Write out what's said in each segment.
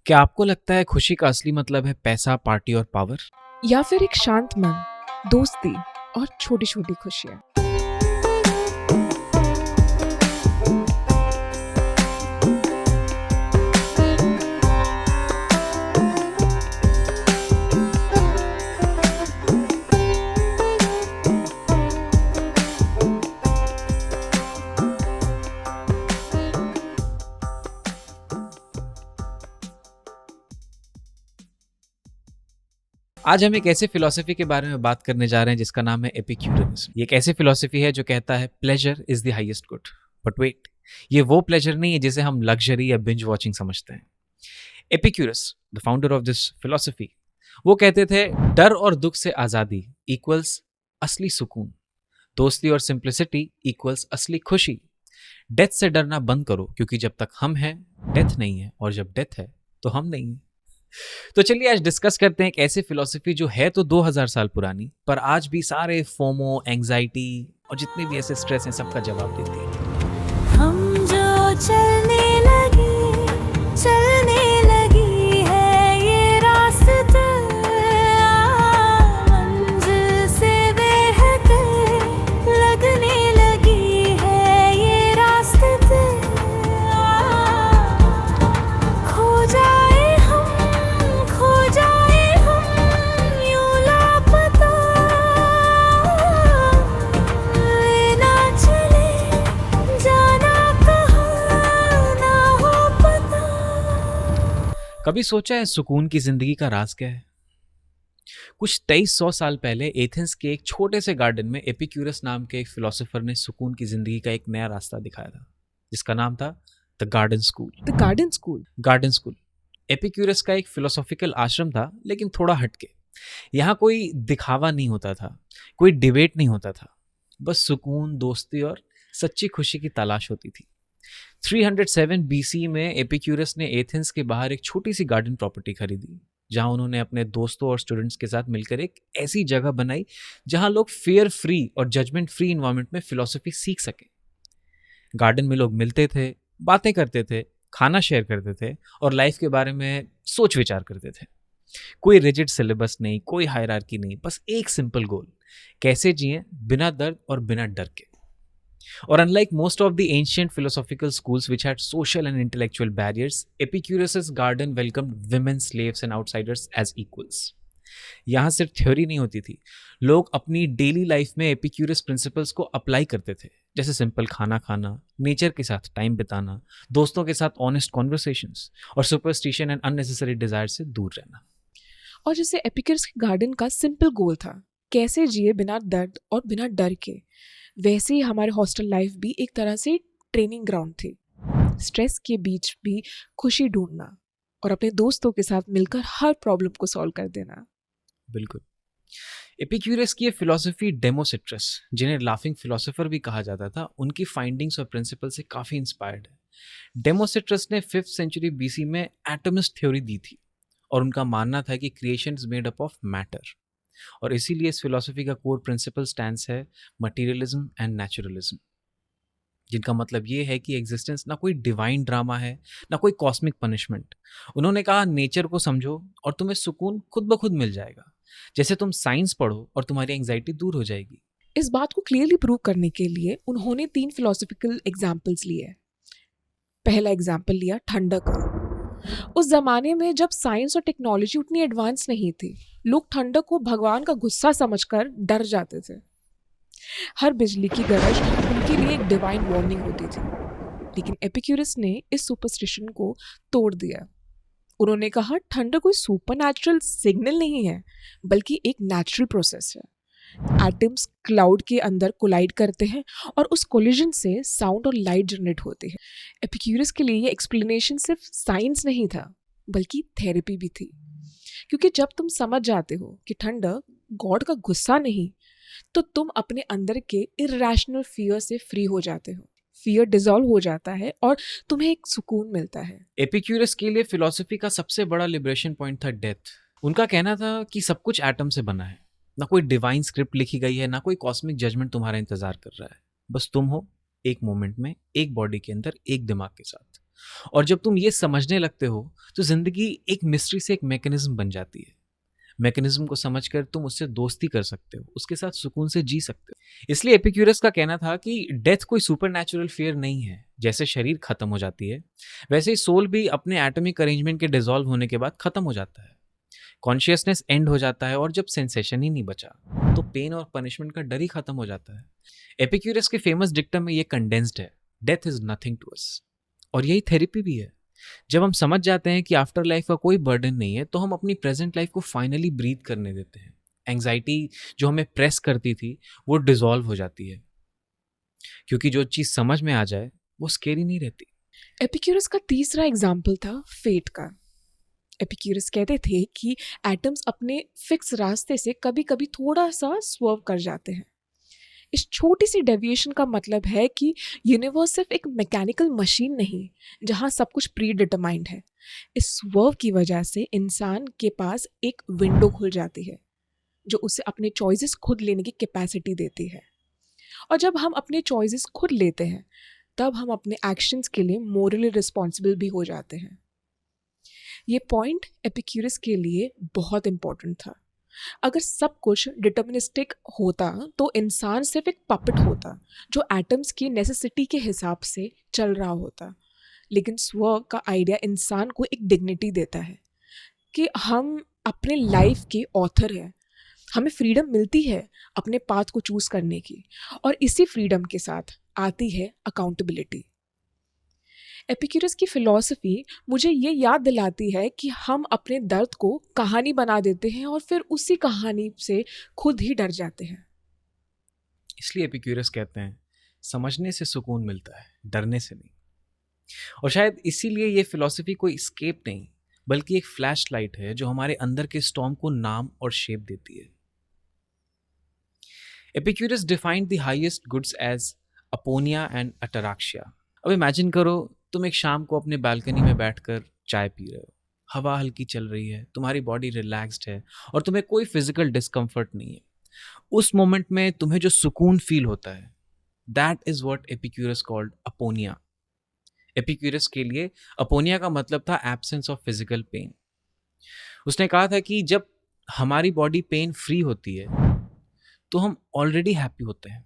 क्या आपको लगता है खुशी का असली मतलब है पैसा, पार्टी और पावर? या फिर एक शांत मन, दोस्ती और छोटी छोटी खुशियाँ। आज हम एक ऐसे फिलॉसफी के बारे में बात करने जा रहे हैं जिसका नाम है एपिक्यूरियनिज्म। ये एक ऐसी फिलॉसफी है जो कहता है pleasure is the highest good. But wait, ये वो प्लेजर नहीं है जिसे हम लग्जरी या बिंज वॉचिंग समझते हैं। Epicurus, the founder of this philosophy, वो कहते थे डर और दुख से आजादी इक्वल्स असली सुकून, दोस्ती और सिंप्लिसिटी इक्वल्स असली खुशी। डेथ से डरना बंद करो क्योंकि जब तक हम हैं डेथ नहीं है, और जब डेथ है तो हम नहीं है। तो चलिए आज डिस्कस करते हैं एक ऐसी फिलॉसफी जो है तो 2000 साल पुरानी, पर आज भी सारे फोमो, एंजाइटी और जितने भी ऐसे स्ट्रेस हैं सबका जवाब देती है। हम जो चलने लगी है ये रास्ते, मंजिल से बेहतर लगने लगी है ये रास्ते। खो जाए हम यूं लापता, लेना चले जाना कहाँ ना हो पता। कभी सोचा है सुकून की जिंदगी का राज क्या है? कुछ 2300 साल पहले एथेंस के एक छोटे से गार्डन में एपिक्यूरस नाम के एक फिलोसोफर ने सुकून की जिंदगी का एक नया रास्ता दिखाया था, जिसका नाम था the garden school. The garden school. Garden school Epicurus का एक फिलोसॉफिकल आश्रम था, लेकिन थोड़ा हटके। यहाँ कोई दिखावा नहीं होता था, कोई डिबेट नहीं होता था, बस सुकून, दोस्ती और सच्ची खुशी की तलाश होती थी। 307 BC में एपिक्यूरस ने एथेंस के बाहर एक छोटी सी गार्डन प्रॉपर्टी खरीदी, जहां उन्होंने अपने दोस्तों और स्टूडेंट्स के साथ मिलकर एक ऐसी जगह बनाई जहां लोग फियर फ्री और जजमेंट फ्री इन्वायरमेंट में फिलॉसफी सीख सके। गार्डन में लोग मिलते थे, बातें करते थे, खाना शेयर करते थे और लाइफ के बारे में सोच विचार करते थे। कोई रिजिड सिलेबस नहीं, कोई हायरार्की नहीं, बस एक सिंपल गोल, कैसे जिए बिना दर्द और बिना डर के। और unlike most of the ancient philosophical schools which had social and intellectual barriers, Epicurus's garden welcomed women, slaves and outsiders as equals. यहाँ सिर्फ थ्योरी नहीं होती थी, लोग अपनी डेली लाइफ में एपिक्यूरस प्रिंसिपल्स को अप्लाई करते थे, जैसे सिंपल खाना खाना, नेचर के साथ टाइम बिताना, दोस्तों के साथ ऑनेस्ट कॉन्वर्सेशंस और सुपरस्टिशन एंड अननेसेसरी डिजायर से दूर रहना। और जैसे एपिक्यूरस के गार्डन का सिंपल गोल था कैसे जिए बिना दर्द और बिना डर के, वैसे ही हमारे हॉस्टल लाइफ भी एक तरह से ट्रेनिंग ग्राउंड थी। स्ट्रेस के बीच भी खुशी ढूंढना और अपने दोस्तों के साथ मिलकर हर प्रॉब्लम को सॉल्व कर देना। बिल्कुल। एपिक्यूरस की ये फिलॉसफी डेमोसिट्रस, जिन्हें लाफिंग फिलोसोफर भी कहा जाता था, उनकी फाइंडिंग्स और प्रिंसिपल से काफ़ी इंस्पायर्ड है। डेमोसिट्रस ने 5th सेंचुरी BC में एटमिस्ट थ्योरी दी थी और उनका मानना था कि creation is made up of matter. और इसीलिए इस फिलॉसफी का कोर प्रिंसिपल स्टैंड्स है मटीरियलिज्म एंड नेचुरलिज्म, जिनका मतलब ये है कि एग्जिस्टेंस ना कोई डिवाइन ड्रामा है, ना कोई कॉस्मिक पनिशमेंट। उन्होंने कहा नेचर को समझो और तुम्हें सुकून खुद ब खुद मिल जाएगा, जैसे तुम साइंस पढ़ो और तुम्हारी एंग्जाइटी दूर हो जाएगी। इस बात को क्लियरली प्रूव करने के लिए उन्होंने 3 फिलोसॉफिकल एग्जाम्पल्स लिए। पहला एग्जाम्पल लिया ठंडक का। उस जमाने में जब साइंस और टेक्नोलॉजी उतनी एडवांस नहीं थी, लोग ठंडक को भगवान का गुस्सा समझकर डर जाते थे। हर बिजली की गरज उनके लिए एक डिवाइन वार्निंग होती थी। लेकिन एपिक्यूरस ने इस सुपरस्टिशन को तोड़ दिया। उन्होंने कहा ठंडक कोई सुपरनैचुरल सिग्नल नहीं है, बल्कि एक नेचुरल प्रोसेस है। एटम्स क्लाउड के अंदर कोलाइड करते हैं और उस कोलिजन से साउंड और लाइट जनरेट होती है। एपिक्यूरस के लिए ये एक्सप्लेनेशन सिर्फ साइंस नहीं था, बल्कि थेरेपी भी थी। क्योंकि जब तुम समझ जाते हो कि ठंडक गॉड का गुस्सा नहीं, तो तुम अपने अंदर के इरैशनल फियर से फ्री हो जाते हो। फियर डिसॉल्व हो जाता है और तुम्हें एक सुकून मिलता है। एपिक्यूरस के लिए फिलॉसफी का सबसे बड़ा लिबरेशन पॉइंट था डेथ। उनका कहना था कि सब कुछ एटम से बना है, ना कोई डिवाइन स्क्रिप्ट लिखी गई है, ना कोई कॉस्मिक जजमेंट तुम्हारा इंतजार कर रहा है। बस तुम हो एक मोमेंट में, एक बॉडी के अंदर, एक दिमाग के साथ। और जब तुम ये समझने लगते हो तो जिंदगी एक मिस्ट्री से एक मैकेनिज्म बन जाती है। मैकेनिज्म को समझकर तुम उससे दोस्ती कर सकते हो, उसके साथ सुकून से जी सकते हो। इसलिए एपिक्यूरस का कहना था कि डेथ कोई सुपरनैचुरल फियर नहीं है। जैसे शरीर खत्म हो जाती है वैसे ही सोल भी अपने एटॉमिक अरेंजमेंट के डिसॉल्व होने के बाद खत्म हो जाता है। कॉन्शियसनेस एंड हो जाता है और जब सेंसेशन ही नहीं बचा तो पेन और पनिशमेंट का डर ही खत्म हो जाता है। एपिक्यूरस के फेमस डिक्टम में ये कंडेंस्ड है, death is nothing to us. और यही थेरेपी भी है। जब हम समझ जाते हैं कि आफ्टर लाइफ का कोई बर्डन नहीं है तो हम अपनी प्रेजेंट लाइफ को फाइनली ब्रीथ करने देते हैं। एंग्जाइटी जो हमें प्रेस करती थी वो डिसॉल्व हो जाती है, क्योंकि जो चीज़ समझ में आ जाए वो स्केरी नहीं रहती। एपिक्यूरस का तीसरा एग्जाम्पल था फेट का। एपिक्यूरस कहते थे कि एटम्स अपने फिक्स रास्ते से कभी कभी थोड़ा सा स्वर्व कर जाते हैं। इस छोटी सी डेविएशन का मतलब है कि यूनिवर्स सिर्फ एक मैकेनिकल मशीन नहीं जहां सब कुछ प्री डिटरमाइंड है। इस स्वर्व की वजह से इंसान के पास एक विंडो खुल जाती है जो उसे अपने चॉइसेस खुद लेने की कैपेसिटी देती है। और जब हम अपने चॉइसेस खुद लेते हैं तब हम अपने एक्शंस के लिए मोरली रिस्पॉन्सिबल भी हो जाते हैं। ये पॉइंट एपिक्यूरस के लिए बहुत इम्पोर्टेंट था। अगर सब कुछ डिटर्मिनिस्टिक होता तो इंसान सिर्फ एक पपेट होता जो एटम्स की नेसेसिटी के हिसाब से चल रहा होता। लेकिन स्वर्ग का आइडिया इंसान को एक डिग्निटी देता है कि हम अपने लाइफ के ऑथर हैं। हमें फ्रीडम मिलती है अपने पाथ को चूज करने की, और इसी फ्रीडम के साथ आती है अकाउंटेबिलिटी। एपिक्यूरस की फिलॉसफी मुझे ये याद दिलाती है कि हम अपने दर्द को कहानी बना देते हैं और फिर उसी कहानी से खुद ही डर जाते हैं। इसलिए एपिक्यूरस कहते हैं समझने से सुकून मिलता है, डरने से नहीं। और शायद इसीलिए ये फिलॉसफी कोई स्केप नहीं बल्कि एक फ्लैश लाइट है जो हमारे अंदर के स्टॉर्म को नाम और शेप देती है। Epicurus defined the highest goods as aponia and ataraxia. अब इमेजिन करो तुम एक शाम को अपने बालकनी में बैठकर चाय पी रहे हो, हवा हल्की चल रही है, तुम्हारी बॉडी रिलैक्स्ड है और तुम्हें कोई फिजिकल डिस्कम्फर्ट नहीं है। उस मोमेंट में तुम्हें जो सुकून फील होता है that is what Epicurus called aponia. Epicurus के लिए अपोनिया का मतलब था एब्सेंस ऑफ फिजिकल पेन। उसने कहा था कि जब हमारी बॉडी पेन फ्री होती है तो हम ऑलरेडी हैप्पी होते हैं।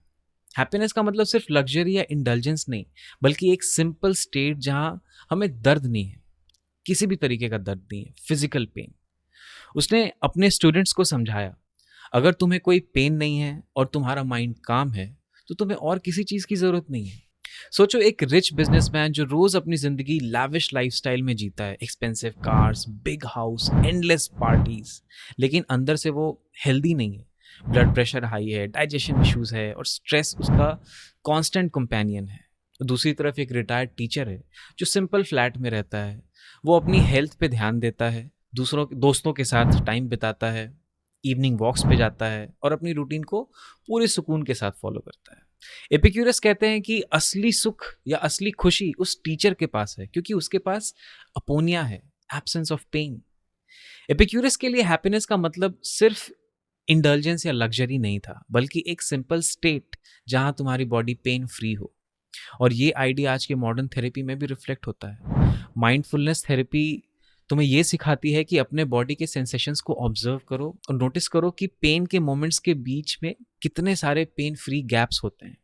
हैप्पीनेस का मतलब सिर्फ लग्जरी या इंडल्जेंस नहीं बल्कि एक सिंपल स्टेट जहां हमें दर्द नहीं है, किसी भी तरीके का दर्द नहीं है, फिजिकल पेन। उसने अपने स्टूडेंट्स को समझाया अगर तुम्हें कोई पेन नहीं है और तुम्हारा माइंड काम है तो तुम्हें और किसी चीज़ की ज़रूरत नहीं है। सोचो एक रिच बिजनेसमैन जो रोज़ अपनी ज़िंदगी लैविश लाइफस्टाइल में जीता है, expensive cars, big house, endless parties, लेकिन अंदर से वो हेल्दी नहीं है। ब्लड प्रेशर हाई है, डाइजेशन इश्यूज है और स्ट्रेस उसका कांस्टेंट कंपेनियन है। दूसरी तरफ एक रिटायर्ड टीचर है जो सिंपल फ्लैट में रहता है, वो अपनी हेल्थ पे ध्यान देता है, दोस्तों के साथ टाइम बिताता है, इवनिंग वॉक्स पे जाता है और अपनी रूटीन को पूरे सुकून के साथ फॉलो करता है। एपिक्यूरस कहते हैं कि असली सुख या असली खुशी उस टीचर के पास है क्योंकि उसके पास अपोनिया है, एब्सेंस ऑफ पेन। एपिक्यूरस के लिए हैप्पीनेस का मतलब सिर्फ इंडल्जेंस या लग्जरी नहीं था बल्कि एक सिंपल स्टेट जहां तुम्हारी बॉडी पेन फ्री हो। और ये आइडिया आज के मॉडर्न थेरेपी में भी रिफ्लेक्ट होता है। माइंडफुलनेस थेरेपी तुम्हें ये सिखाती है कि अपने बॉडी के सेंसेशंस को ऑब्जर्व करो और नोटिस करो कि पेन के मोमेंट्स के बीच में कितने सारे पेन फ्री गैप्स होते हैं।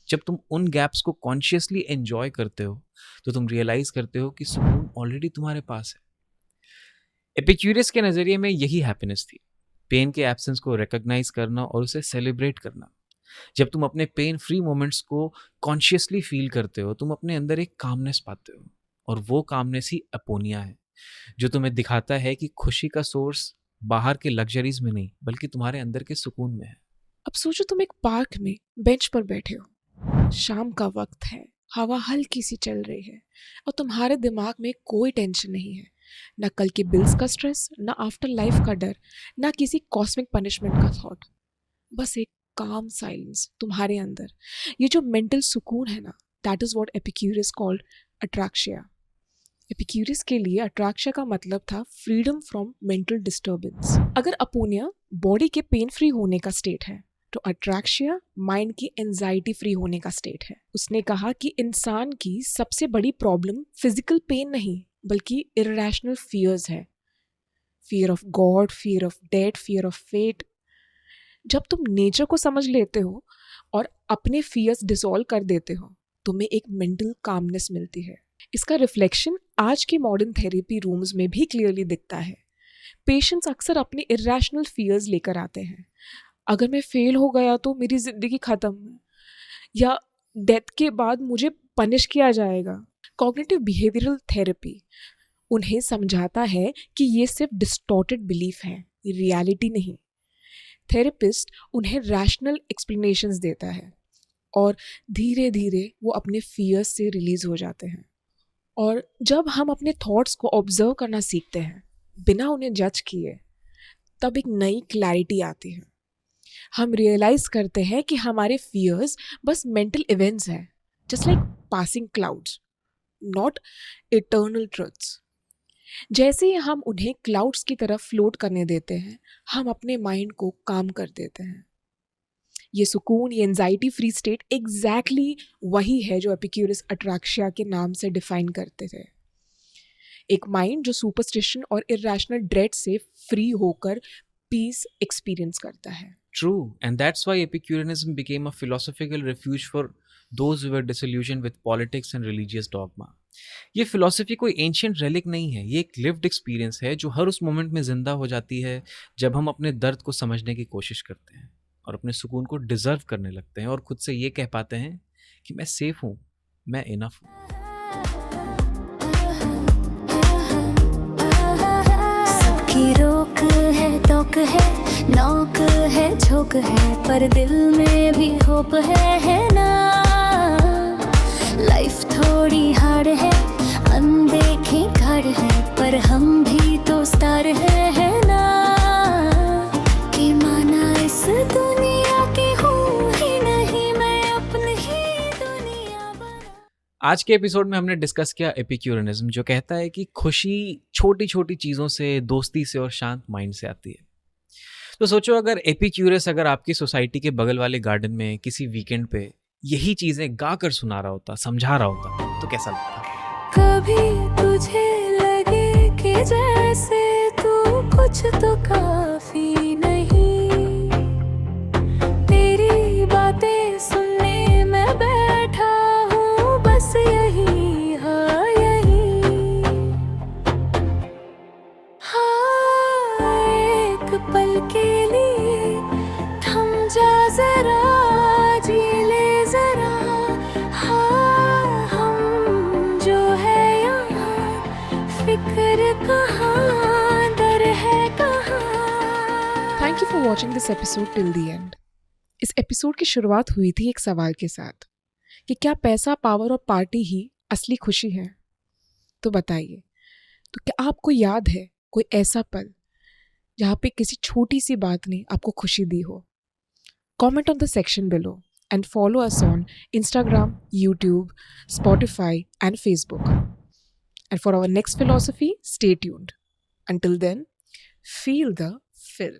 जब तुम उन गैप्स को कॉन्शियसली एंजॉय करते हो तो तुम रियलाइज करते हो कि सुकून ऑलरेडी तुम्हारे पास है। एपिक्यूरस के नज़रिए में यही हैप्पीनेस थी, पेन के एब्सेंस को रिकॉग्नाइज करना और उसे सेलिब्रेट करना। जब तुम अपने पेन फ्री मोमेंट्स को कॉन्शियसली फील करते हो तुम अपने अंदर एक कामनेस पाते हो, और वो कामनेस ही अपोनिया है जो तुम्हें दिखाता है कि खुशी का सोर्स बाहर के लग्जरीज में नहीं बल्कि तुम्हारे अंदर के सुकून में है। अब सोचो तुम एक पार्क में बेंच पर बैठे हो, शाम का वक्त है, हवा हल्की सी चल रही है और तुम्हारे दिमाग में कोई टेंशन नहीं है, ना कल के बिल्स का स्ट्रेस, ना आफ्टर लाइफ का डर, ना किसी कॉस्मिक पनिशमेंट का थॉट। बस एक काम साइलेंस तुम्हारे अंदर। ये जो मेंटल सुकून है ना, that is what Epicurus called ataraxia. Epicurus के लिए अट्रैक्शिया का मतलब था फ्रीडम फ्रॉम मेंटल डिस्टर्बेंस। अगर अपोनिया बॉडी के पेन फ्री होने का स्टेट है तो अट्रैक्शिया माइंड की एंजाइटी फ्री होने का स्टेट है। उसने कहा कि इंसान की सबसे बड़ी प्रॉब्लम फिजिकल पेन नहीं बल्कि इररेशनल फियर्स है। Fear of God, fear of death, fear of fate. जब तुम नेचर को समझ लेते हो और अपने फियर्स डिसॉल्व कर देते हो, तुम्हें एक मेंटल कामनेस मिलती है। इसका रिफ्लेक्शन आज के मॉडर्न थेरेपी रूम्स में भी क्लियरली दिखता है। पेशेंट्स अक्सर अपने इररेशनल फियर्स लेकर आते हैं। अगर मैं फेल हो गया तो मेरी ज़िंदगी ख़त्म, या डेथ के बाद मुझे पनिश किया जाएगा। कॉग्निटिव बिहेवियरल थेरेपी उन्हें समझाता है कि ये सिर्फ डिस्टॉर्टेड बिलीफ है, रियलिटी नहीं। थेरेपिस्ट उन्हें रैशनल एक्सप्लेनेशंस देता है और धीरे धीरे वो अपने फियर्स से रिलीज हो जाते हैं। और जब हम अपने थॉट्स को ऑब्जर्व करना सीखते हैं बिना उन्हें जज किए, तब एक नई क्लैरिटी आती है। हम रियलाइज करते हैं कि हमारे फियर्स बस मेंटल इवेंट्स हैं, just like passing clouds, not eternal truths. जैसे ही हम उन्हें क्लाउड्स की तरफ फ्लोट करने देते हैं, हम अपने माइंड को काम कर देते हैं। ये सुकून, ये एंजाइटी फ्री स्टेट एग्जैक्टली वही है जो एपिक्यूरस अट्रैक्शिया के नाम से डिफाइन करते थे। एक माइंड जो सुपरस्टिशन और इररेशनल ड्रेड से फ्री होकर पीस एक्सपीरियंस करता है। True, and that's why Epicureanism became a philosophical refuge for those who were disillusioned with politics and religious dogma. ये फिलॉसफी कोई एंशियंट रेलिक नहीं है, ये एक लिव्ड एक्सपीरियंस है जो हर उस मोमेंट में जिंदा हो जाती है जब हम अपने दर्द को समझने की कोशिश करते हैं और अपने सुकून को डिजर्व करने लगते हैं और खुद से ये कह पाते हैं कि मैं सेफ हूँ, मैं इनफ हूँ। सबकी रोक है, टोक है, नौक है, झोंक है, पर दिल में भी होप है ना। लाइफ थोड़ी हार्ड है, अनदेखी घर है, पर हम भी तो स्टार है ना। कि माना इस दुनिया की हूँ ही नहीं, मैं अपनी ही दुनिया बना। आज के एपिसोड में हमने डिस्कस किया एपिक्यूरियनिज्म, जो कहता है कि खुशी छोटी छोटी चीज़ों से, दोस्ती से और शांत माइंड से आती है। तो सोचो अगर एपिक्यूरस अगर आपकी सोसाइटी के बगल वाले गार्डन में किसी वीकेंड पे यही चीज़ें गा कर सुना रहा होता, समझा रहा होता, तो कैसा लगता? कभी तुझे लगे कि जैसे तू कुछ तो काफी नहीं, तेरी बातें सुनने मैं बैठा हूँ, बस यही, हाँ यही। हाँ, एक पल के लिए थम जा जरा, जी ले जरा। हाँ, हम जो है यहाँ, फिक्र कहाँ, डर है कहाँ। Thank you for watching this episode till the end. इस एपिसोड की शुरुआत हुई थी एक सवाल के साथ कि क्या पैसा, पावर और पार्टी ही असली खुशी है? तो बताइए, तो क्या आपको याद है कोई ऐसा पल जहाँ पे किसी छोटी सी बात ने आपको खुशी दी हो? Comment on the section below and follow us on Instagram, YouTube, Spotify and Facebook. And for our next philosophy, stay tuned. Until then, feel the fill.